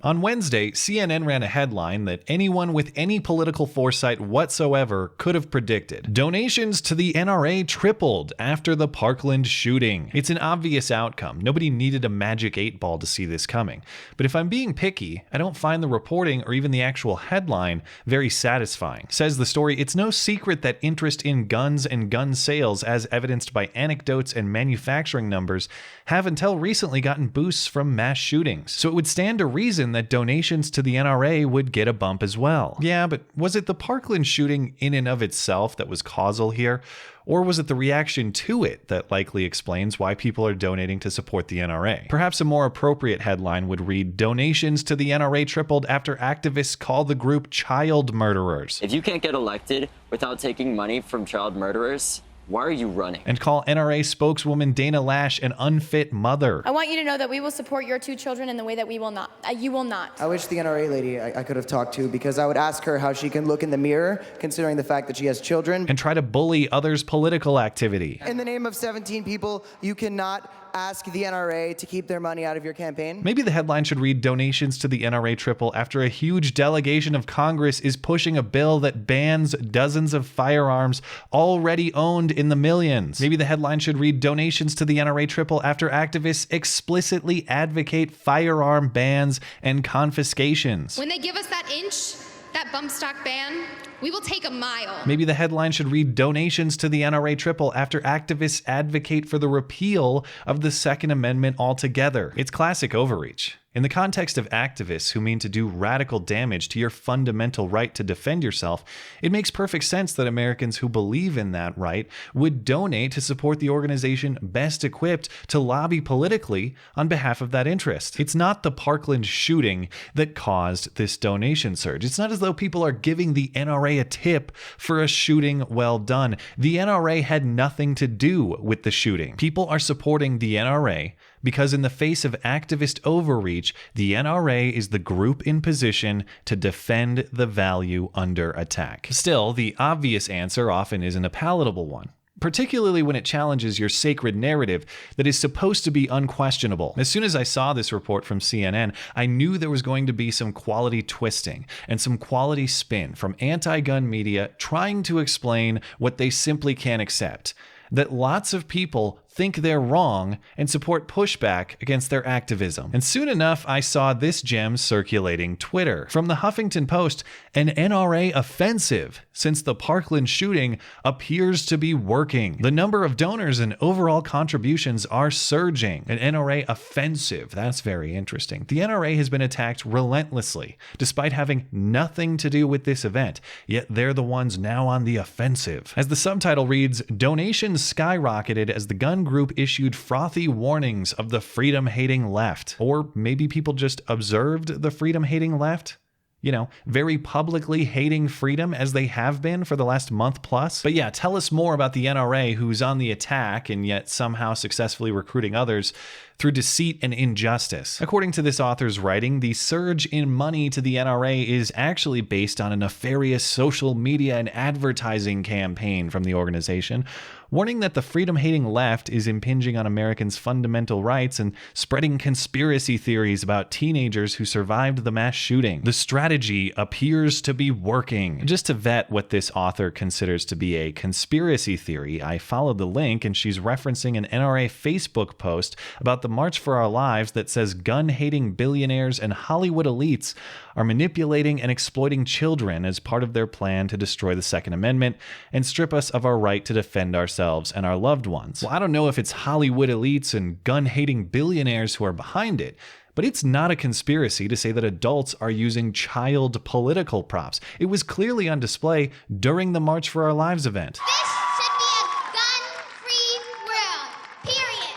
On Wednesday, CNN ran a headline that anyone with any political foresight whatsoever could have predicted. Donations to the NRA tripled after the Parkland shooting. It's an obvious outcome. Nobody needed a magic 8-ball to see this coming. But if I'm being picky, I don't find the reporting or even the actual headline very satisfying. Says the story, it's no secret that interest in guns and gun sales, as evidenced by anecdotes and manufacturing numbers, have until recently gotten boosts from mass shootings. So it would stand to reason that donations to the NRA would get a bump as well. Yeah, but was it the Parkland shooting in and of itself that was causal here? Or was it the reaction to it that likely explains why people are donating to support the NRA? Perhaps a more appropriate headline would read, donations to the NRA tripled after activists call the group child murderers. If you can't get elected without taking money from child murderers, why are you running? And call NRA spokeswoman Dana Lash an unfit mother. I want you to know that we will support your 2 children in the way that we will not. You will not. I wish the NRA lady I could have talked to, because I would ask her how she can look in the mirror, considering the fact that she has children. And try to bully others' political activity. In the name of 17 people, you cannot ask the NRA to keep their money out of your campaign. Maybe the headline should read, donations to the NRA triple after a huge delegation of Congress is pushing a bill that bans dozens of firearms already owned in the millions. Maybe the headline should read, donations to the NRA triple after activists explicitly advocate firearm bans and confiscations. When they give us that inch, that bump stock ban, we will take a mile. Maybe the headline should read, donations to the NRA triple after activists advocate for the repeal of the Second Amendment altogether. It's classic overreach. In the context of activists who mean to do radical damage to your fundamental right to defend yourself, it makes perfect sense that Americans who believe in that right would donate to support the organization best equipped to lobby politically on behalf of that interest. It's not the Parkland shooting that caused this donation surge. It's not as though people are giving the NRA a tip for a shooting well done. The NRA had nothing to do with the shooting. People are supporting the NRA because in the face of activist overreach, the NRA is the group in position to defend the value under attack. Still, the obvious answer often isn't a palatable one, particularly when it challenges your sacred narrative that is supposed to be unquestionable. As soon as I saw this report from CNN, I knew there was going to be some quality twisting and some quality spin from anti-gun media trying to explain what they simply can't accept. That lots of people think they're wrong and support pushback against their activism. And soon enough, I saw this gem circulating Twitter. From the Huffington Post, an NRA offensive since the Parkland shooting appears to be working. The number of donors and overall contributions are surging. An NRA offensive, that's very interesting. The NRA has been attacked relentlessly, despite having nothing to do with this event, yet they're the ones now on the offensive. As the subtitle reads, donations skyrocketed as the gun group issued frothy warnings of the freedom-hating left. Or maybe people just observed the freedom-hating left? You know, very publicly hating freedom as they have been for the last month plus. But yeah, tell us more about the NRA who's on the attack and yet somehow successfully recruiting others through deceit and injustice. According to this author's writing, the surge in money to the NRA is actually based on a nefarious social media and advertising campaign from the organization, warning that the freedom-hating left is impinging on Americans' fundamental rights and spreading conspiracy theories about teenagers who survived the mass shooting. The strategy appears to be working. Just to vet what this author considers to be a conspiracy theory, I followed the link and she's referencing an NRA Facebook post about the March for Our Lives that says gun-hating billionaires and Hollywood elites are manipulating and exploiting children as part of their plan to destroy the Second Amendment and strip us of our right to defend ourselves and our loved ones. Well, I don't know if it's Hollywood elites and gun-hating billionaires who are behind it, but it's not a conspiracy to say that adults are using child political props. It was clearly on display during the March for Our Lives event.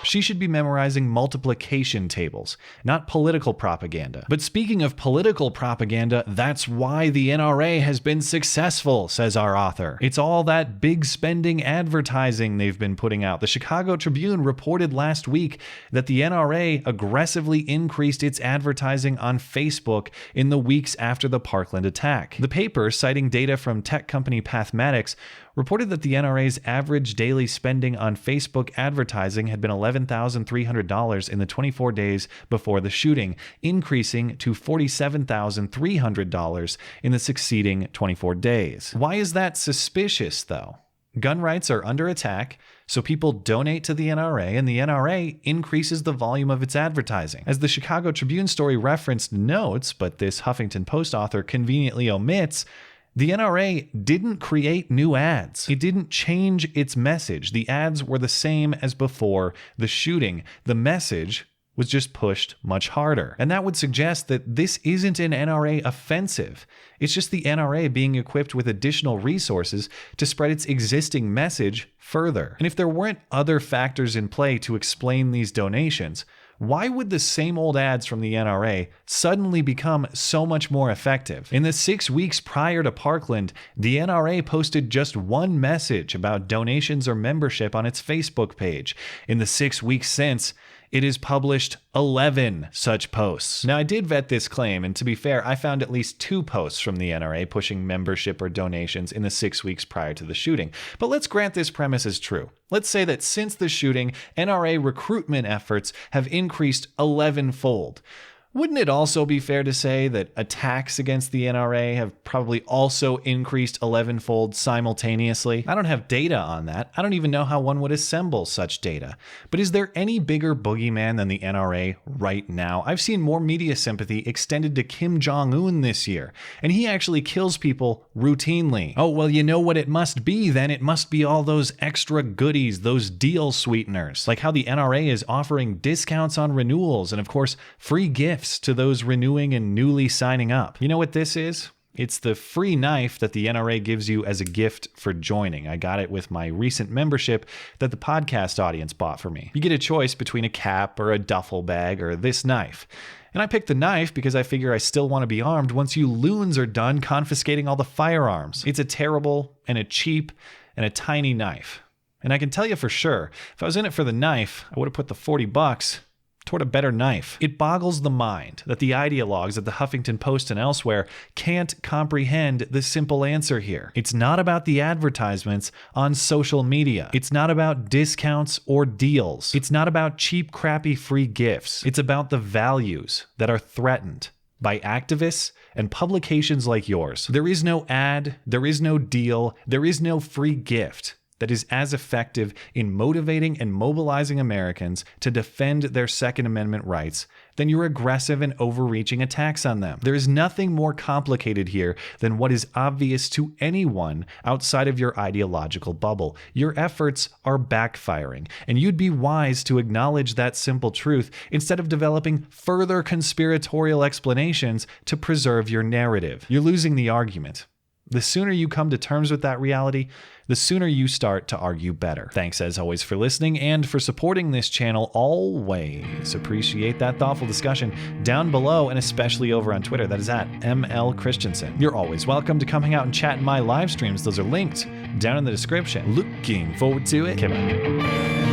She should be memorizing multiplication tables, not political propaganda. But speaking of political propaganda, that's why the NRA has been successful, says our author. It's all that big spending advertising they've been putting out. The Chicago Tribune reported last week that the NRA aggressively increased its advertising on Facebook in the weeks after the Parkland attack. The paper, citing data from tech company Pathmatics, reported that the NRA's average daily spending on Facebook advertising had been $11,300 in the 24 days before the shooting, increasing to $47,300 in the succeeding 24 days. Why is that suspicious, though? Gun rights are under attack, so people donate to the NRA, and the NRA increases the volume of its advertising. As the Chicago Tribune story referenced notes, but this Huffington Post author conveniently omits, the NRA didn't create new ads. It didn't change its message. The ads were the same as before the shooting. The message was just pushed much harder. And that would suggest that this isn't an NRA offensive. It's just the NRA being equipped with additional resources to spread its existing message further. And if there weren't other factors in play to explain these donations, why would the same old ads from the NRA suddenly become so much more effective? In the 6 weeks prior to Parkland, the NRA posted just one message about donations or membership on its Facebook page. In the 6 weeks since, it has published 11 such posts. Now, I did vet this claim, and to be fair, I found at least 2 posts from the NRA pushing membership or donations in the 6 weeks prior to the shooting. But let's grant this premise as true. Let's say that since the shooting, NRA recruitment efforts have increased 11-fold. Wouldn't it also be fair to say that attacks against the NRA have probably also increased 11-fold simultaneously? I don't have data on that. I don't even know how one would assemble such data. But is there any bigger boogeyman than the NRA right now? I've seen more media sympathy extended to Kim Jong-un this year, and he actually kills people routinely. Oh, well, you know what it must be then? It must be all those extra goodies, those deal sweeteners, like how the NRA is offering discounts on renewals and, of course, free gifts to those renewing and newly signing up. You know what this is? It's the free knife that the NRA gives you as a gift for joining. I got it with my recent membership that the podcast audience bought for me. You get a choice between a cap or a duffel bag or this knife. And I picked the knife because I figure I still want to be armed once you loons are done confiscating all the firearms. It's a terrible and a cheap and a tiny knife. And I can tell you for sure, if I was in it for the knife, I would have put the $40 toward a better knife. It boggles the mind that the ideologues at the Huffington Post and elsewhere can't comprehend the simple answer here. It's not about the advertisements on social media. It's not about discounts or deals. It's not about cheap, crappy free gifts. It's about the values that are threatened by activists and publications like yours. There is no ad, there is no deal, there is no free gift that is as effective in motivating and mobilizing Americans to defend their Second Amendment rights than your aggressive and overreaching attacks on them. There is nothing more complicated here than what is obvious to anyone outside of your ideological bubble. Your efforts are backfiring, and you'd be wise to acknowledge that simple truth instead of developing further conspiratorial explanations to preserve your narrative. You're losing the argument. The sooner you come to terms with that reality, the sooner you start to argue better. Thanks as always for listening and for supporting this channel. Always appreciate that thoughtful discussion down below and especially over on Twitter. That is at ML Christiansen. You're always welcome to come hang out and chat in my live streams. Those are linked down in the description. Looking forward to it. Come on.